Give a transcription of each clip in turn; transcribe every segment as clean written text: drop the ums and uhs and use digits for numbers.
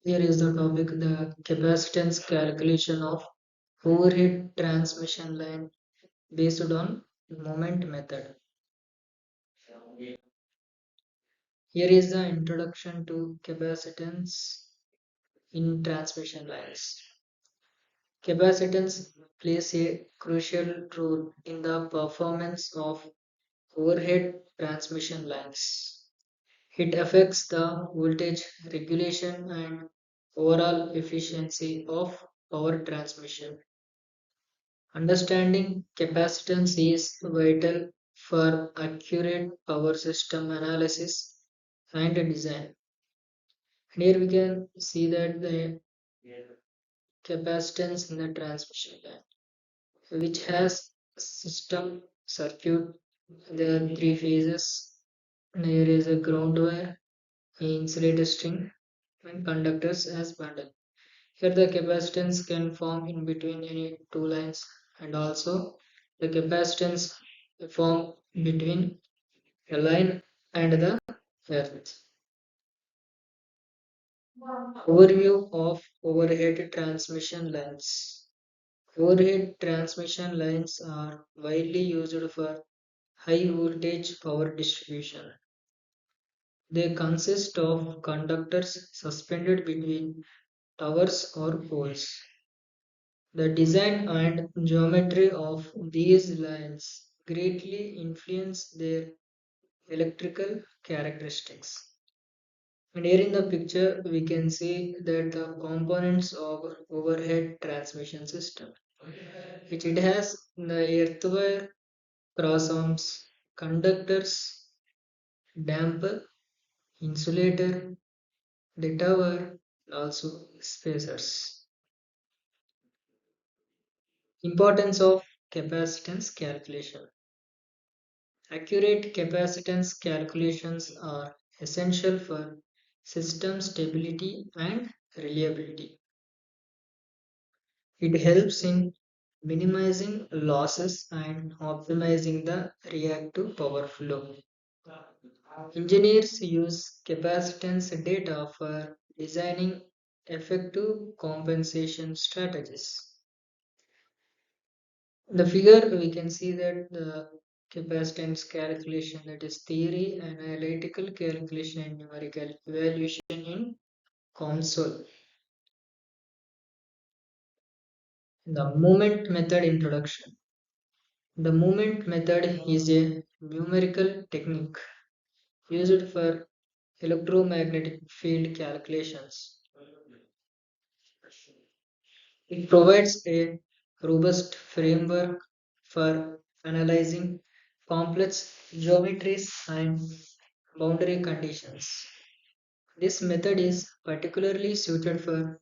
Here is the topic the capacitance calculation of overhead transmission line based on moment method. Here is the introduction to capacitance in transmission lines. Capacitance plays a crucial role in the performance of overhead transmission lines. It affects the voltage regulation and overall efficiency of power transmission. Understanding capacitance is vital for accurate power system analysis and design. Here we can see that the capacitance in the transmission line, which has system circuit. There are three phases. There is a ground wire, insulator string, and conductors as bundle. Here the capacitance can form in between any two lines, and also the capacitance form between a line and the earth. Overview of overhead transmission lines. Overhead transmission lines are widely used for high voltage power distribution. They consist of conductors suspended between towers or poles. The design and geometry of these lines greatly influence their electrical characteristics. And here in the picture, we can see that the components of overhead transmission system, which it has the earthwire, cross arms, conductors, damper, insulator, the tower, also spacers. Importance of capacitance calculation. Accurate capacitance calculations are essential for system stability and reliability. It helps in minimizing losses and optimizing the reactive power flow. Engineers use capacitance data for designing effective compensation strategies. The figure we can see that the capacitance calculation, that is theory and analytical calculation and numerical evaluation in console. The moment method introduction. The moment method is a numerical technique used for electromagnetic field calculations. It provides a robust framework for analyzing complex geometries and boundary conditions. This method is particularly suited for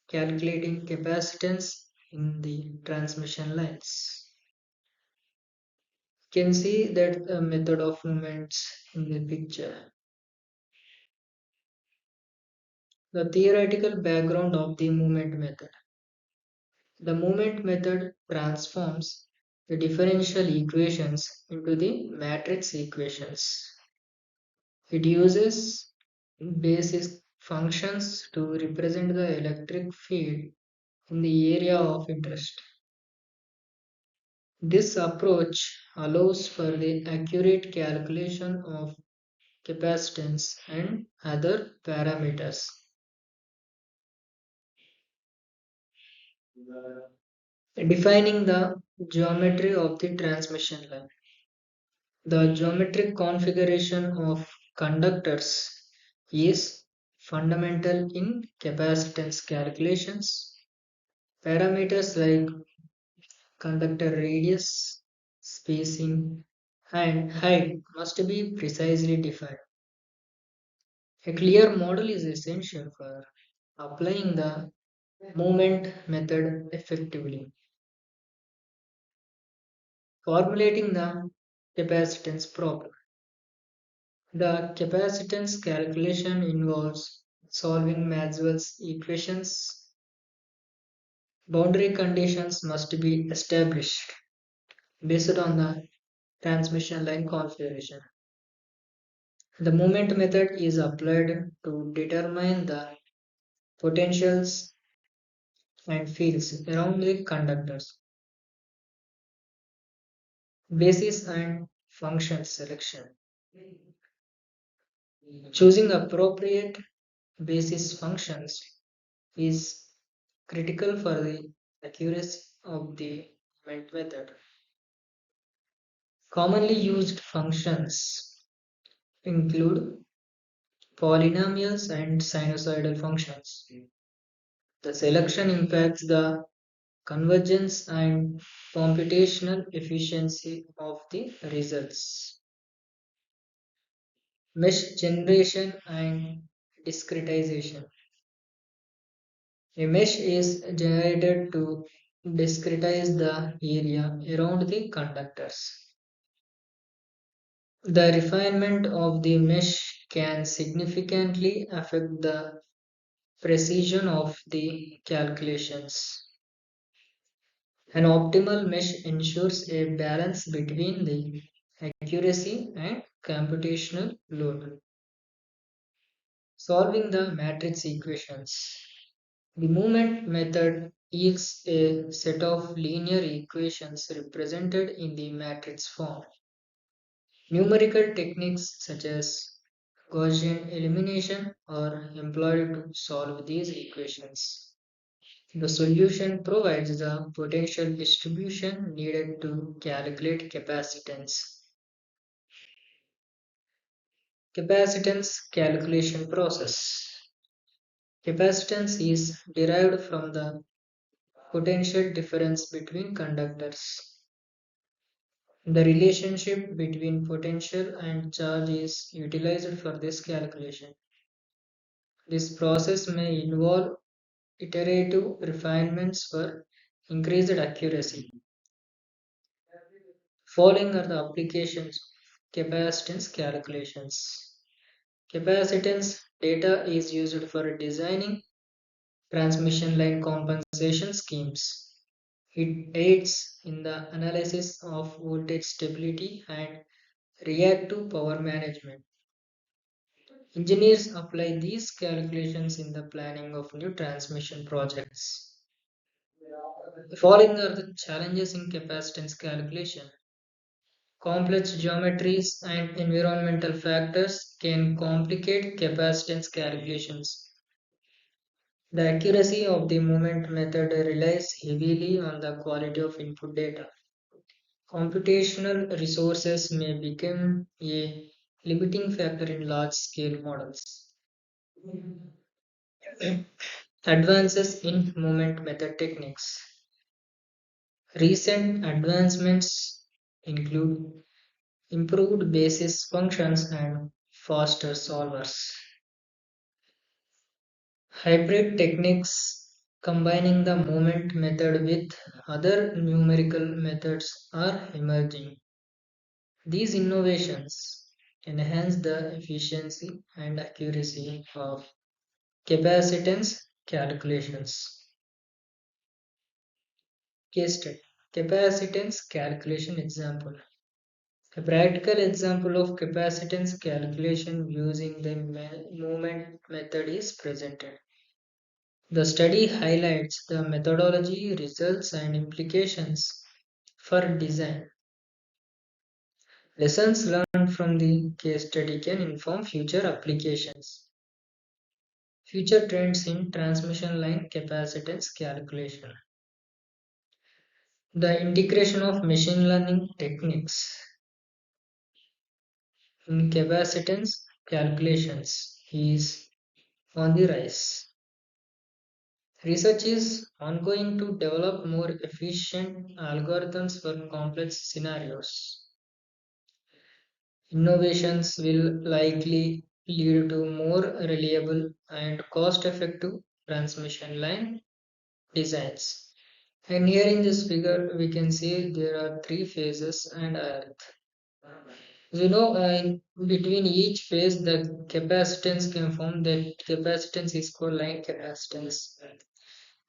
calculating capacitance in the transmission lines. You can see that the method of moments in the picture. The theoretical background of the moment method. The moment method transforms the differential equations into the matrix equations. It uses basis functions to represent the electric field in the area of interest. This approach allows for the accurate calculation of capacitance and other parameters. Defining the geometry of the transmission line. The geometric configuration of conductors is fundamental in capacitance calculations. Parameters like conductor radius, spacing, and height must be precisely defined. A clear model is essential for applying the moment method effectively. Formulating the capacitance problem. The capacitance calculation involves solving Maxwell's equations. Boundary conditions must be established based on the transmission line configuration. The moment method is applied to determine the potentials, and fields around the conductors. Basis and function selection. Choosing appropriate basis functions is critical for the accuracy of the measurement method. Commonly used functions include polynomials and sinusoidal functions. The selection impacts the convergence and computational efficiency of the results. Mesh generation and discretization. A mesh is generated to discretize the area around the conductors. The refinement of the mesh can significantly affect the precision of the calculations. An optimal mesh ensures a balance between the accuracy and computational load. Solving the matrix equations. The movement method yields a set of linear equations represented in the matrix form. Numerical techniques such as Gaussian elimination are employed to solve these equations. The solution provides the potential distribution needed to calculate capacitance. Capacitance calculation process. Capacitance is derived from the potential difference between conductors. The relationship between potential and charge is utilized for this calculation. This process may involve iterative refinements for increased accuracy. Following are the applications of capacitance calculations. Capacitance data is used for designing transmission line compensation schemes. It aids in the analysis of voltage stability and reactive power management. Engineers apply these calculations in the planning of new transmission projects. The following are the challenges in capacitance calculation. Complex geometries and environmental factors can complicate capacitance calculations. The accuracy of the moment method relies heavily on the quality of input data. Computational resources may become a limiting factor in large scale models. Advances in moment method techniques. Recent advancements include improved basis functions and faster solvers. Hybrid techniques combining the moment method with other numerical methods are emerging. These innovations enhance the efficiency and accuracy of capacitance calculations. Case study. Capacitance calculation example. A practical example of capacitance calculation using the moment method is presented. The study highlights the methodology, results, and implications for design. Lessons learned from the case study can inform future applications. Future trends in transmission line capacitance calculation. The integration of machine learning techniques in capacitance calculations is on the rise. Research is ongoing to develop more efficient algorithms for complex scenarios. Innovations will likely lead to more reliable and cost effective transmission line designs. And here in this figure, we can see there are three phases and earth. In between each phase, the capacitance can form. That capacitance is called line capacitance.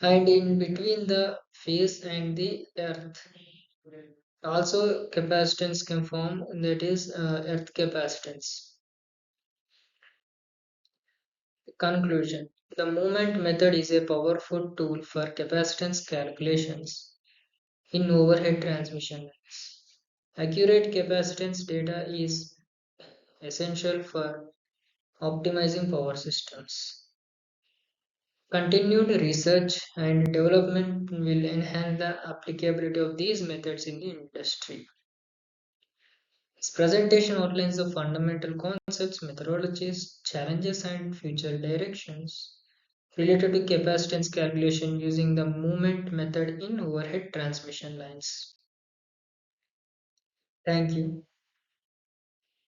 And in between the phase and the earth, also capacitance can form. That is earth capacitance. Conclusion. The movement method is a powerful tool for capacitance calculations in overhead transmission lines. Accurate capacitance data is essential for optimizing power systems. Continued research and development will enhance the applicability of these methods in the industry. This presentation outlines the fundamental concepts, methodologies, challenges, and future directions related to capacitance calculation using the movement method in overhead transmission lines. Thank you.